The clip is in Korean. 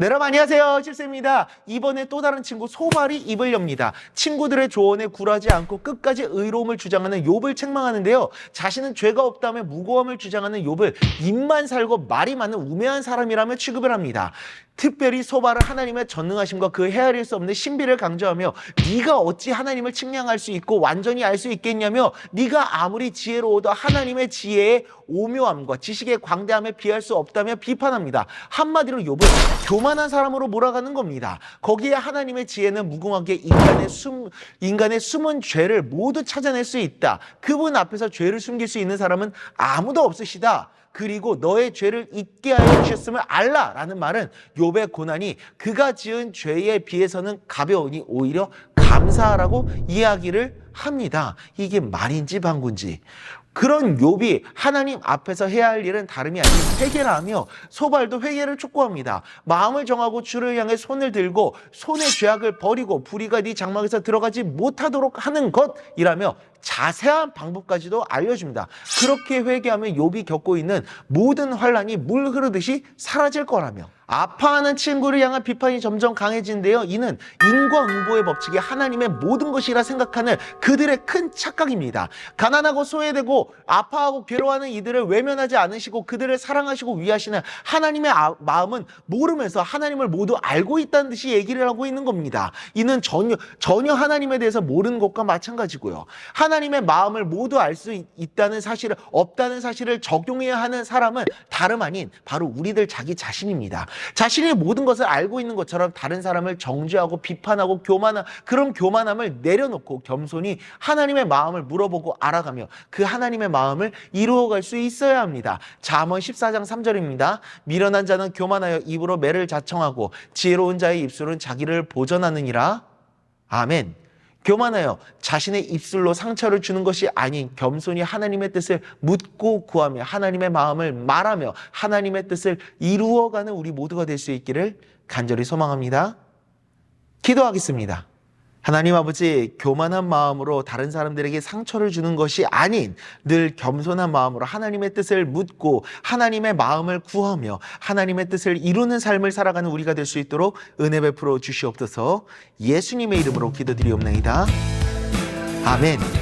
네, 여러분 안녕하세요. 칠쌤입니다. 이번에 또 다른 친구 소발이 입을 엽니다. 친구들의 조언에 굴하지 않고 끝까지 의로움을 주장하는 욥을 책망하는데요. 자신은 죄가 없다며 무고함을 주장하는 욥을 입만 살고 말이 많은 우매한 사람이라며 취급을 합니다. 특별히 소발은 하나님의 전능하심과 그 헤아릴 수 없는 신비를 강조하며 네가 어찌 하나님을 측량할 수 있고 완전히 알 수 있겠냐며 네가 아무리 지혜로워도 하나님의 지혜의 오묘함과 지식의 광대함에 비할 수 없다며 비판합니다. 한마디로 욥은 교만한 사람으로 몰아가는 겁니다. 거기에 하나님의 지혜는 무궁하게 인간의 숨은 죄를 모두 찾아낼 수 있다. 그분 앞에서 죄를 숨길 수 있는 사람은 아무도 없으시다. 그리고 너의 죄를 잊게 하여 주셨음을 알라라는 말은 욥의 고난이 그가 지은 죄에 비해서는 가벼우니 오히려 감사하라고 이야기를 합니다. 이게 말인지 방구인지. 그런 욥이 하나님 앞에서 해야 할 일은 다름이 아닌 회개라 하며 소발도 회개를 촉구합니다. 마음을 정하고 주를 향해 손을 들고 손의 죄악을 버리고 불의가 네 장막에서 들어가지 못하도록 하는 것이라며 자세한 방법까지도 알려줍니다. 그렇게 회개하면 욥이 겪고 있는 모든 환난이 물 흐르듯이 사라질 거라며. 아파하는 친구를 향한 비판이 점점 강해지는데요. 이는 인과응보의 법칙이 하나님의 모든 것이라 생각하는 그들의 큰 착각입니다. 가난하고 소외되고 아파하고 괴로워하는 이들을 외면하지 않으시고 그들을 사랑하시고 위하시는 하나님의 마음은 모르면서 하나님을 모두 알고 있다는 듯이 얘기를 하고 있는 겁니다. 이는 전혀 하나님에 대해서 모르는 것과 마찬가지고요. 하나님의 마음을 모두 알 수 있다는 사실을 없다는 사실을 적용해야 하는 사람은 다름 아닌 바로 우리들 자기 자신입니다. 자신이 모든 것을 알고 있는 것처럼 다른 사람을 정죄하고 비판하고 그런 교만함을 내려놓고 겸손히 하나님의 마음을 물어보고 알아가며 그 하나님의 마음을 이루어갈 수 있어야 합니다. 잠언 14장 3절입니다. 미련한 자는 교만하여 입으로 매를 자청하고 지혜로운 자의 입술은 자기를 보전하느니라. 아멘. 교만하여 자신의 입술로 상처를 주는 것이 아닌 겸손히 하나님의 뜻을 묻고 구하며 하나님의 마음을 말하며 하나님의 뜻을 이루어가는 우리 모두가 될 수 있기를 간절히 소망합니다. 기도하겠습니다. 하나님 아버지, 교만한 마음으로 다른 사람들에게 상처를 주는 것이 아닌 늘 겸손한 마음으로 하나님의 뜻을 묻고 하나님의 마음을 구하며 하나님의 뜻을 이루는 삶을 살아가는 우리가 될 수 있도록 은혜 베풀어 주시옵소서. 예수님의 이름으로 기도드리옵나이다. 아멘.